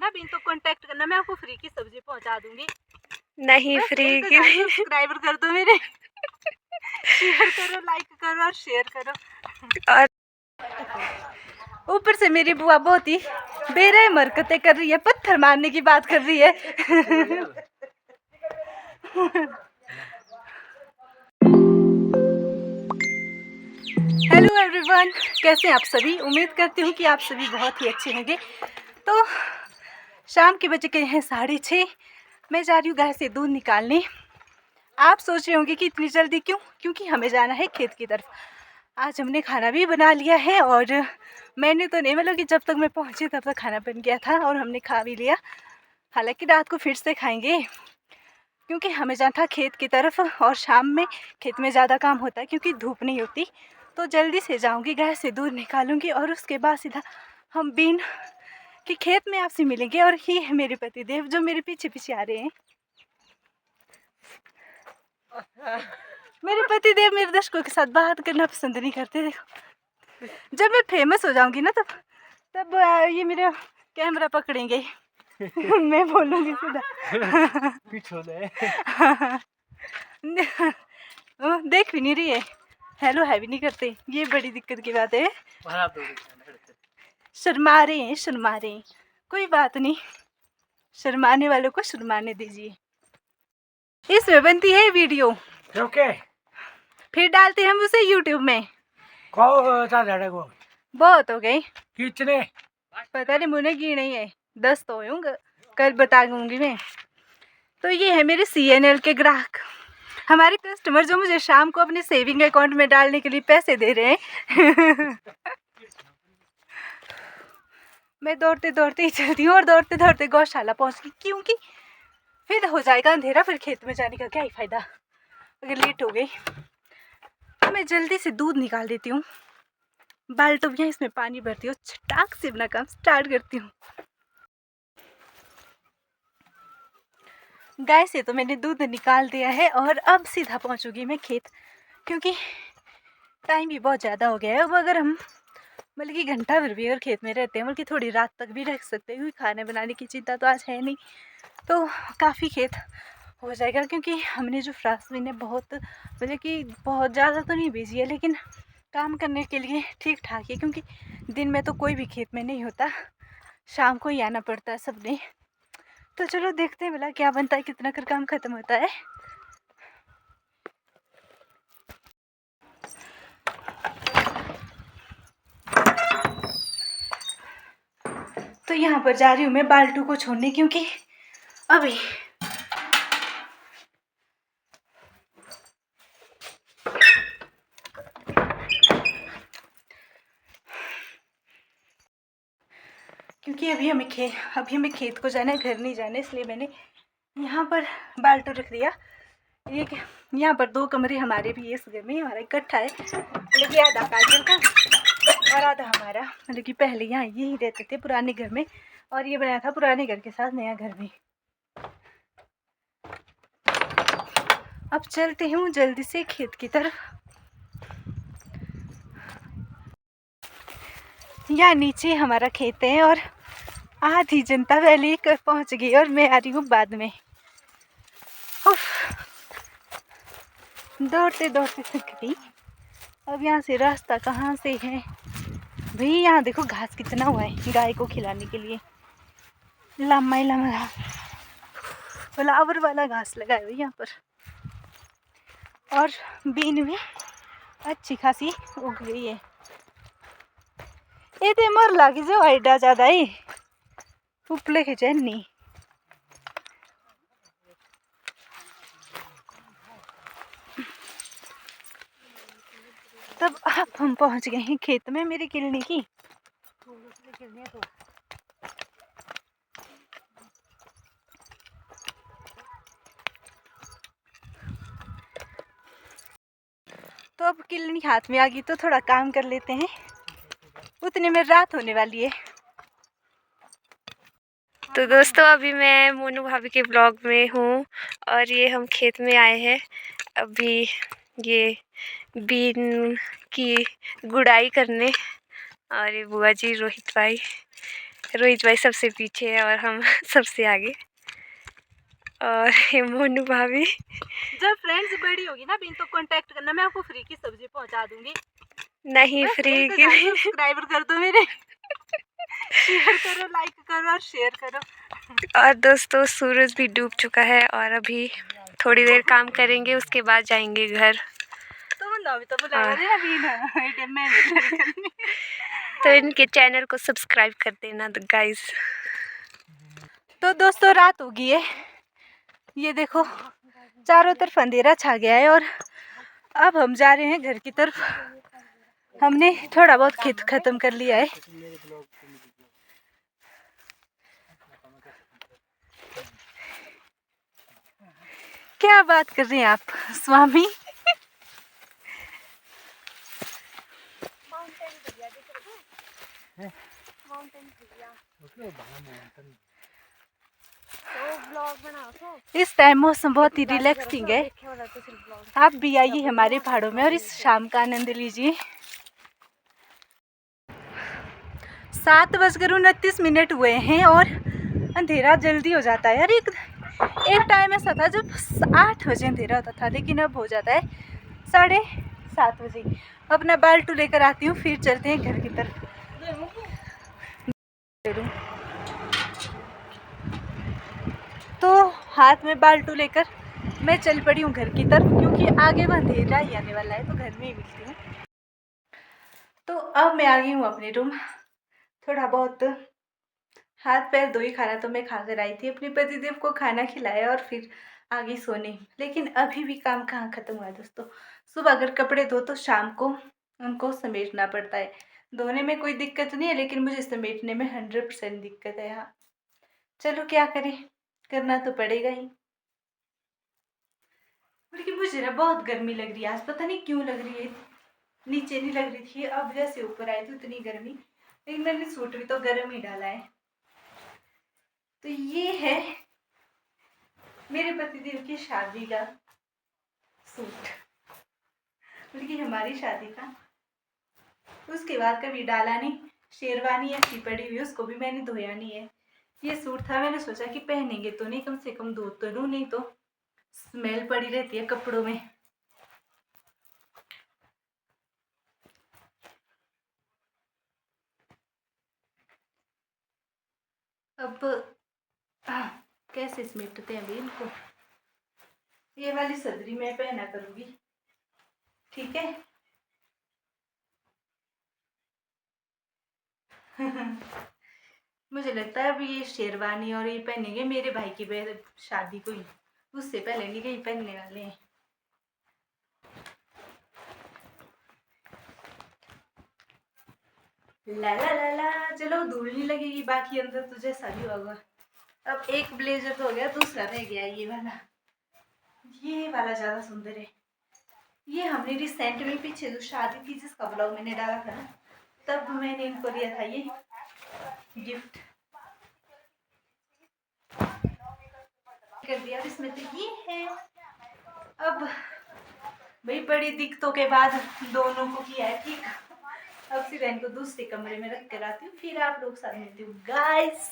ना बिन तो कांटेक्ट करना, मैं आपको फ्री की सब्जी पहुंचा दूंगी। नहीं फ्री की नहीं। सब्सक्राइबर कर दो मेरे। शेयर करो, लाइक करो और शेयर करो। और ऊपर से मेरी बुआ बहुत ही बेरहम हरकतें कर रही है, पत्थर मारने की बात कर रही है। हेलो एवरीवन, कैसे हैं आप सभी। उम्मीद करती हूँ कि आप सभी बहुत ही अच्छे होंगे। तो शाम के बजे के हैं 6:30। मैं जा रही हूँ गाय से दूध निकालने। आप सोच रहे होंगे कि इतनी जल्दी क्यों, क्योंकि हमें जाना है खेत की तरफ। आज हमने खाना भी बना लिया है और मैंने तो नहीं, मतलब कि जब तक मैं पहुँची तब तक खाना बन गया था और हमने खा भी लिया। हालांकि रात को फिर से खाएंगे, क्योंकि हमें जाना था खेत की तरफ और शाम में खेत में ज़्यादा काम होता है क्योंकि धूप नहीं होती। तो जल्दी से जाऊंगी, गाय से दूध निकालूंगी और उसके बाद सीधा हम बीन कि खेत में आपसे मिलेंगे। और ये है मेरे पति देव जो मेरे पीछे पीछे आ रहे हैं। मेरे पति देव मेरे दर्शकों के साथ बात करना पसंद नहीं करते। देखो, जब मैं फेमस हो जाऊंगी ना तब ये मेरा कैमरा पकड़ेंगे। मैं बोलूंगी सीधा। देख भी नहीं रही है, हेलो है भी नहीं करते, ये बड़ी दिक्कत की बात है। शर्मा रहे हैं, कोई बात नहीं, शर्माने वालों को शर्माने दीजिए। इसमें बनती है वीडियो, ओके, फिर डालते हैं हम उसे यूट्यूब में। बहुत हो गए, कितने पता नहीं, मुझे की नहीं है, 10 तो होंगे, कल बता दूंगी मैं। तो ये है मेरे CNL के ग्राहक, हमारे कस्टमर जो मुझे शाम को अपने सेविंग अकाउंट में डालने के लिए पैसे दे रहे हैं। मैं दौड़ते दौड़ते ही चलती हूँ और दौड़ते दौड़ते गौशाला पहुँच गई, क्योंकि फिर हो जाएगा अंधेरा, फिर खेत में जाने का क्या ही फायदा अगर लेट हो गई। तो मैं जल्दी से दूध निकाल देती हूँ, बाल्टियाँ इसमें पानी भरती हूँ, छटाक से अपना काम स्टार्ट करती हूँ। गाय से तो मैंने दूध निकाल दिया है और अब सीधा पहुँचूंगी मैं खेत, क्योंकि टाइम भी बहुत ज़्यादा हो गया है। अब अगर हम मतलब कि घंटा भर भी अगर खेत में रहते हैं, बल्कि थोड़ी रात तक भी रह सकते हैं, क्योंकि खाने बनाने की चिंता तो आज है नहीं, तो काफ़ी खेत हो जाएगा। क्योंकि हमने जो फ्रांसविन है बहुत, मतलब कि बहुत ज़्यादा तो नहीं भेजी है, लेकिन काम करने के लिए ठीक ठाक है, क्योंकि दिन में तो कोई भी खेत में नहीं होता, शाम को ही आना पड़ता है सबने। तो चलो देखते हैं भला क्या बनता है, कितना कर काम ख़त्म होता है। तो यहाँ पर जा रही हूँ मैं बाल्टू को छोड़ने, क्योंकि अभी अभी हमें खेत को जाना है, घर नहीं जाना, इसलिए मैंने यहाँ पर बाल्टू रख दिया। एक यहाँ पर 2 कमरे हमारे भी इस घर में, हमारा इकट्ठा है, मतलब कि आधा काजल का और आधा हमारा। मतलब कि पहले यहाँ यही रहते थे पुराने घर में, और ये बनाया था पुराने घर के साथ नया घर भी। अब चलते हूँ जल्दी से खेत की तरफ। यहाँ नीचे हमारा खेत है और आधी जनता पहले ही पहुँच गई और मैं आ रही हूँ बाद में। दौड़ते दौड़ते थक गई। अब यहाँ से रास्ता कहाँ से है भाई, यहाँ देखो घास कितना हुआ है गाय को खिलाने के लिए, लम्बा लम्बा घास, फ्लावर वाला घास लगा है यहाँ पर, और बीन भी अच्छी खासी उग गई है। ये तो मर लगी जो आइडा ज़्यादा ही उपले खिंचे नहीं। तब अब हम पहुंच गए हैं खेत में मेरी किलनी की। तो अब किलनी हाथ में आ गई, तो थोड़ा काम कर लेते हैं, उतने में रात होने वाली है। तो दोस्तों अभी मैं मोनू भाभी के ब्लॉग में हूँ और ये हम खेत में आए हैं अभी ये बीन की गुड़ाई करने। और ये बुआ जी रोहित भाई रोहित भाई सबसे पीछे है और हम सबसे आगे। और ये मोनू भाभी। जब फ्रेंड्स बड़ी होगी ना बिन तो कांटेक्ट करना, मैं आपको फ्री की सब्जी पहुंचा दूंगी। नहीं फ्री की नहीं। सब्सक्राइबर कर दो मेरे। शेयर करो, लाइक करो और शेयर करो। और दोस्तों सूरज भी डूब चुका है और अभी थोड़ी देर काम करेंगे, उसके बाद जाएंगे घर। तो इनके चैनल को सब्सक्राइब कर देना गाइस। तो दोस्तों रात हो गई है, ये देखो चारों तरफ अंधेरा छा गया है और अब हम जा रहे हैं घर की तरफ। हमने थोड़ा बहुत खेत खत्म कर लिया है। क्या बात कर रहे हैं आप स्वामी? इस टाइम मौसम बहुत ही रिलैक्सिंग है। आप भी आइए हमारे पहाड़ों में और इस शाम का आनंद लीजिए। 7:29 हुए हैं और अंधेरा जल्दी हो जाता है यार। एक टाइम ऐसा था जब 8 बजे अंधेरा होता था, लेकिन अब हो जाता है 7:30 बजे। अपना बाल्टू लेकर आती हूँ, फिर चलते हैं घर की तरफ। तो हाथ में बाल्टू लेकर मैं चल पड़ी हूँ घर की तरफ, क्योंकि आगे वह अंधेरा ही आने वाला है, तो घर में ही मिलती हूँ। तो अब मैं आ गई हूँ अपने रूम। थोड़ा बहुत हाथ पैर धोई, खाना तो मैं खाकर आई थी, अपने पतिदेव को खाना खिलाया और फिर आ गई सोने। लेकिन अभी भी काम कहाँ खत्म हुआ है दोस्तों। सुबह अगर कपड़े धो तो शाम को उनको समेटना पड़ता है। धोने में कोई दिक्कत नहीं है, लेकिन मुझे समेटने में 100% दिक्कत है। हाँ चलो क्या करें, करना तो पड़ेगा ही। लेकिन मुझे ना बहुत गर्मी लग रही है आज, पता नहीं क्यों लग रही है। नीचे नहीं लग रही थी, अब जैसे ऊपर आई तो इतनी गर्मी। लेकिन मैंने सूट भी तो गर्म ही डाला है। तो ये है मेरे पतिदेव की शादी का सूट, बल्कि हमारी शादी का। उसके बाद कभी डाला नहीं। शेरवानी ऐसी पड़ी हुई, उसको भी मैंने धोया नहीं है। ये सूट था, मैंने सोचा कि पहनेंगे तो नहीं, कम से कम धो तो लूँ, नहीं तो स्मेल पड़ी रहती है कपड़ों में। अब कैसे समेटते हैं अभी इनको। ये वाली सदरी मैं पहना करूंगी, ठीक है। मुझे लगता है अब ये शेरवानी और ये पहनेंगे मेरे भाई की शादी को ही, उससे पहले नहीं कहीं पहनने वाले हैं। ला ला ला ला, चलो धूल नहीं लगेगी, बाकी अंदर तो जैसा भी होगा। अब एक ब्लेजर तो हो गया, दूसरा रह गया ये वाला। ये वाला ज्यादा सुंदर है। ये हमने रिसेंट में पीछे जो शादी थी जिसका ब्लॉग मैंने डाला था ना, तब मैंने इनको दिया था ये गिफ्ट कर दिया। इसमें तो ये है। अब भाई बड़ी दिक्कतों के बाद दोनों को किया है ठीक। अब सीधा इनको दूसरे कमरे में रख कर आती हूँ, फिर आप लोग साथ मिलती हूँ गाइस।